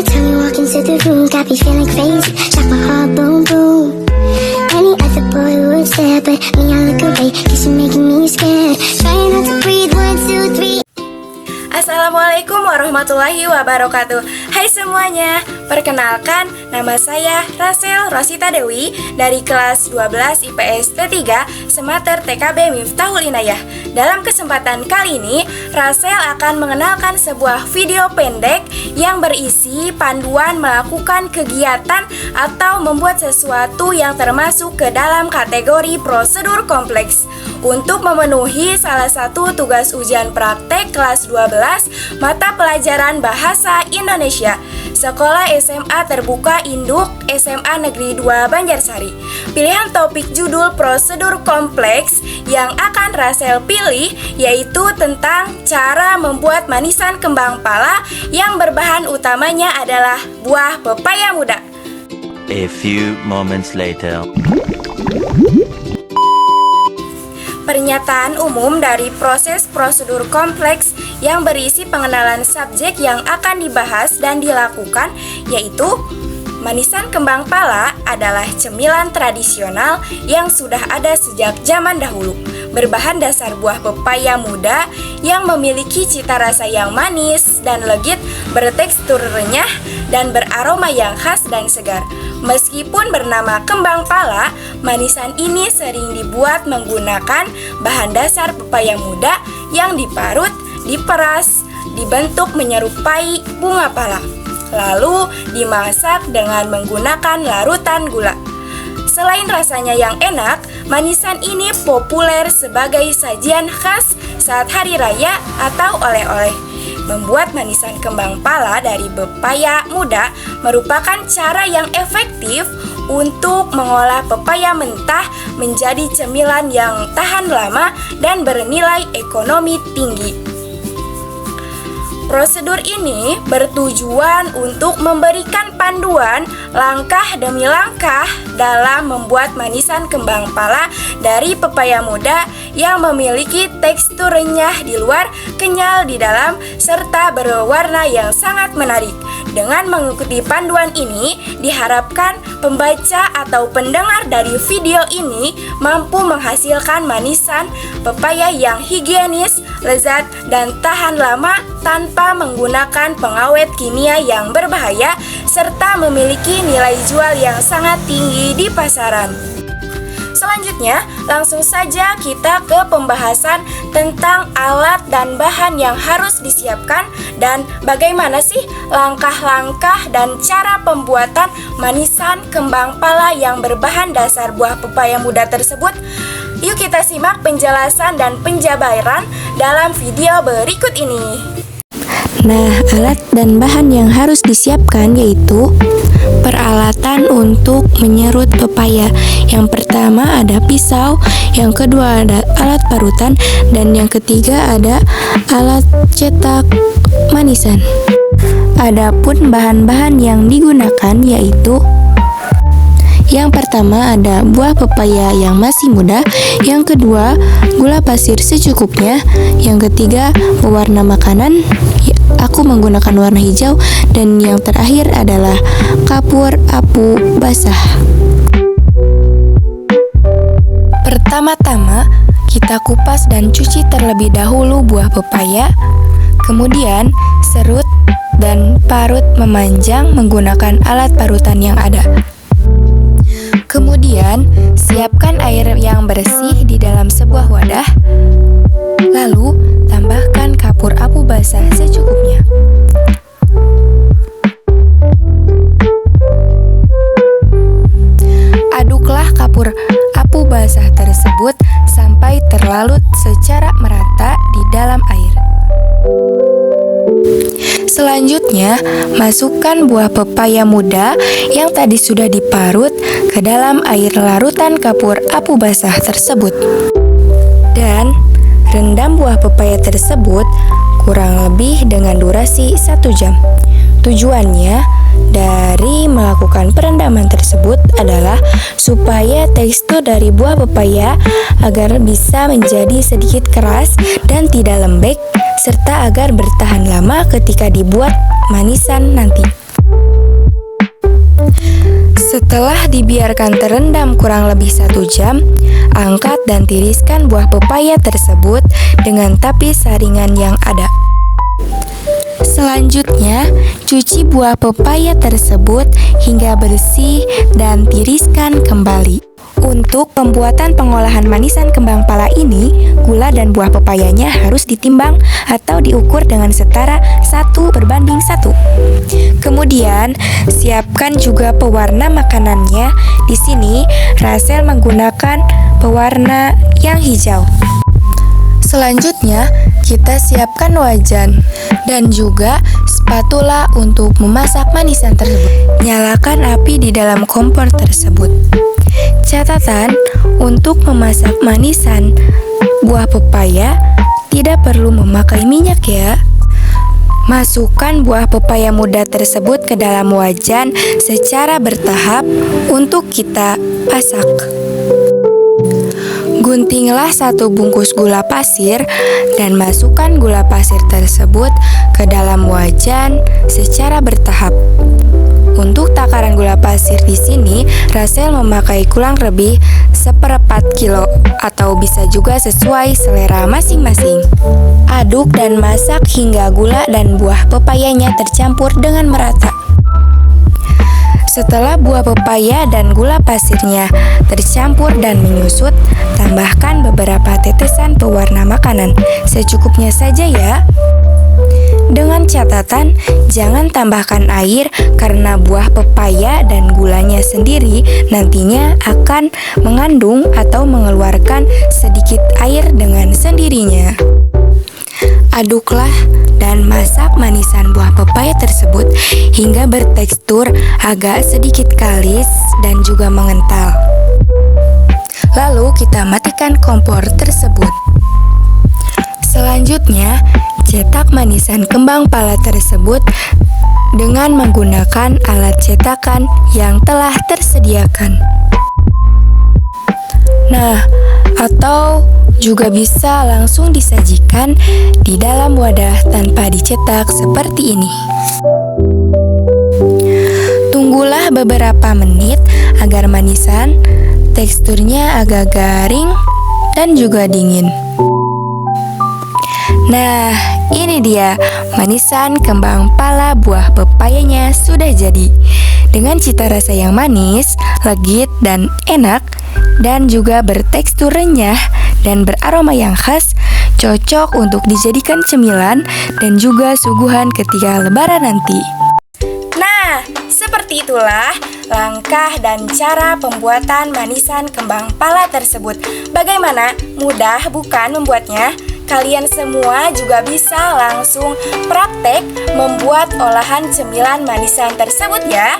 Every time you walk into the room, got me feeling crazy. Shock my heart, boom, boom. Any other boy would stare, but me, I look away, cause you're making me scared. Trying not to breathe, 1, 2, 3. Assalamualaikum warahmatullahi wabarakatuh. Hai semuanya, perkenalkan nama saya Rasel Rosita Dewi dari kelas 12 IPS T3 Semater TKB Miftahul Inayah. Dalam kesempatan kali ini, Rasel akan mengenalkan sebuah video pendek yang berisi panduan melakukan kegiatan atau membuat sesuatu yang termasuk ke dalam kategori prosedur kompleks. Untuk memenuhi salah satu tugas ujian praktek kelas 12 mata pelajaran Bahasa Indonesia Sekolah SMA Terbuka Induk SMA Negeri 2 Banjarsari. Pilihan topik judul prosedur kompleks yang akan Rasel pilih yaitu tentang cara membuat manisan kembang pala yang berbahan utamanya adalah buah pepaya muda. A few moments later. Pernyataan umum dari proses prosedur kompleks yang berisi pengenalan subjek yang akan dibahas dan dilakukan, yaitu manisan kembang pala adalah cemilan tradisional yang sudah ada sejak zaman dahulu, berbahan dasar buah pepaya muda yang memiliki cita rasa yang manis dan legit, bertekstur renyah dan beraroma yang khas dan segar. Meskipun bernama kembang pala, manisan ini sering dibuat menggunakan bahan dasar pepaya muda yang diparut, diperas, dibentuk menyerupai bunga pala, lalu dimasak dengan menggunakan larutan gula. Selain rasanya yang enak, manisan ini populer sebagai sajian khas saat hari raya atau oleh-oleh. Membuat manisan kembang pala dari pepaya muda merupakan cara yang efektif untuk mengolah pepaya mentah menjadi cemilan yang tahan lama dan bernilai ekonomi tinggi. Prosedur ini bertujuan untuk memberikan panduan langkah demi langkah dalam membuat manisan kembang pala dari pepaya muda yang memiliki tekstur renyah di luar, kenyal di dalam, serta berwarna yang sangat menarik. Dengan mengikuti panduan ini, diharapkan pembaca atau pendengar dari video ini mampu menghasilkan manisan pepaya yang higienis, lezat, dan tahan lama tanpa menggunakan pengawet kimia yang berbahaya serta memiliki nilai jual yang sangat tinggi di pasaran. Selanjutnya, langsung saja kita ke pembahasan tentang alat dan bahan yang harus disiapkan dan bagaimana sih langkah-langkah dan cara pembuatan manisan kembang pala yang berbahan dasar buah pepaya muda tersebut. Yuk kita simak penjelasan dan penjabaran dalam video berikut ini. Nah, alat dan bahan yang harus disiapkan yaitu peralatan untuk menyerut pepaya. Yang pertama ada pisau, yang kedua ada alat parutan, dan yang ketiga ada alat cetak manisan. Adapun bahan-bahan yang digunakan yaitu yang pertama ada buah pepaya yang masih muda, yang kedua gula pasir secukupnya, yang ketiga pewarna makanan, aku menggunakan warna hijau, dan yang terakhir adalah kapur apu basah. Pertama-tama kita kupas dan cuci terlebih dahulu buah pepaya, kemudian serut dan parut memanjang menggunakan alat parutan yang ada. Kemudian, siapkan air yang bersih di dalam sebuah wadah. Lalu, tambahkan kapur apu basah secukupnya. Aduklah kapur apu basah tersebut sampai terlalut secara merata di dalam air. Selanjutnya, masukkan buah pepaya muda yang tadi sudah diparut ke dalam air larutan kapur apu basah tersebut. Dan rendam buah pepaya tersebut kurang lebih dengan durasi 1 jam. Tujuannya dari melakukan perendaman tersebut adalah supaya tekstur dari buah pepaya agar bisa menjadi sedikit keras dan tidak lembek, serta agar bertahan lama ketika dibuat manisan nanti. Setelah dibiarkan terendam kurang lebih 1 jam, angkat dan tiriskan buah pepaya tersebut dengan tapis saringan yang ada. Selanjutnya, cuci buah pepaya tersebut hingga bersih dan tiriskan kembali. Untuk pembuatan pengolahan manisan kembang pala ini, gula dan buah pepayanya harus ditimbang atau diukur dengan setara 1:1. Kemudian, siapkan juga pewarna makanannya. Di sini, Rasel menggunakan pewarna yang hijau. Selanjutnya, kita siapkan wajan dan juga spatula untuk memasak manisan tersebut. Nyalakan api di dalam kompor tersebut. Catatan, untuk memasak manisan buah pepaya tidak perlu memakai minyak ya. Masukkan buah pepaya muda tersebut ke dalam wajan secara bertahap untuk kita masak. Guntinglah 1 bungkus gula pasir dan masukkan gula pasir tersebut ke dalam wajan secara bertahap. Untuk takaran gula pasir di sini, Rasel memakai kurang lebih 1/4 kilo atau bisa juga sesuai selera masing-masing. Aduk dan masak hingga gula dan buah pepayanya tercampur dengan merata. Setelah buah pepaya dan gula pasirnya tercampur dan menyusut, tambahkan beberapa tetesan pewarna makanan. Secukupnya saja ya. Dengan catatan, jangan tambahkan air karena buah pepaya dan gulanya sendiri nantinya akan mengandung atau mengeluarkan sedikit air dengan sendirinya. Aduklah dan masak manisan buah pepaya tersebut hingga bertekstur agak sedikit kalis dan juga mengental. Lalu kita matikan kompor tersebut. Selanjutnya, cetak manisan kembang pala tersebut dengan menggunakan alat cetakan yang telah tersediakan. Nah, atau juga bisa langsung disajikan di dalam wadah tanpa dicetak seperti ini. Tunggulah beberapa menit agar manisan teksturnya agak garing dan juga dingin. Nah, ini dia manisan kembang pala buah pepayanya sudah jadi. Dengan cita rasa yang manis, legit dan enak, dan juga bertekstur renyah dan beraroma yang khas, cocok untuk dijadikan cemilan dan juga suguhan ketika lebaran nanti. Nah, seperti itulah langkah dan cara pembuatan manisan kembang pala tersebut. Bagaimana? Mudah bukan membuatnya? Kalian semua juga bisa langsung praktek membuat olahan cemilan manisan tersebut ya.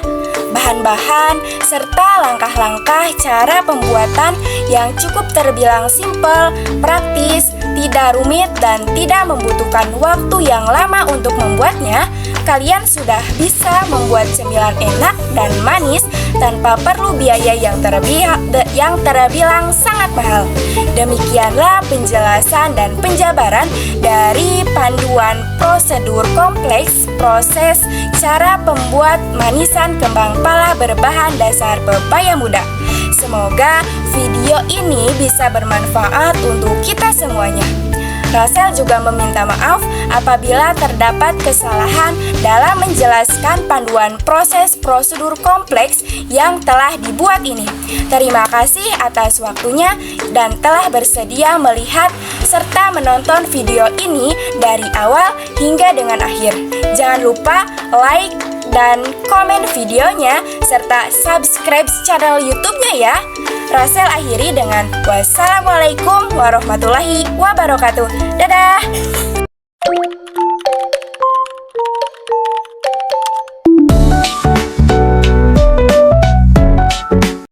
Bahan-bahan serta langkah-langkah cara pembuatan yang cukup terbilang simpel, praktis, tidak rumit dan tidak membutuhkan waktu yang lama untuk membuatnya. Kalian sudah bisa membuat cemilan enak dan manis tanpa perlu biaya yang terbilang sangat mahal. Demikianlah penjelasan dan penjabaran dari panduan prosedur kompleks proses cara pembuat manisan kembang pala berbahan dasar pepaya muda. Semoga video ini bisa bermanfaat untuk kita semuanya. Rasel juga meminta maaf apabila terdapat kesalahan dalam menjelaskan panduan proses prosedur kompleks yang telah dibuat ini. Terima kasih atas waktunya dan telah bersedia melihat serta menonton video ini dari awal hingga dengan akhir. Jangan lupa like dan komen videonya serta subscribe channel YouTube-nya ya. Rasel akhiri dengan wassalamualaikum warahmatullahi wabarakatuh. Dadah.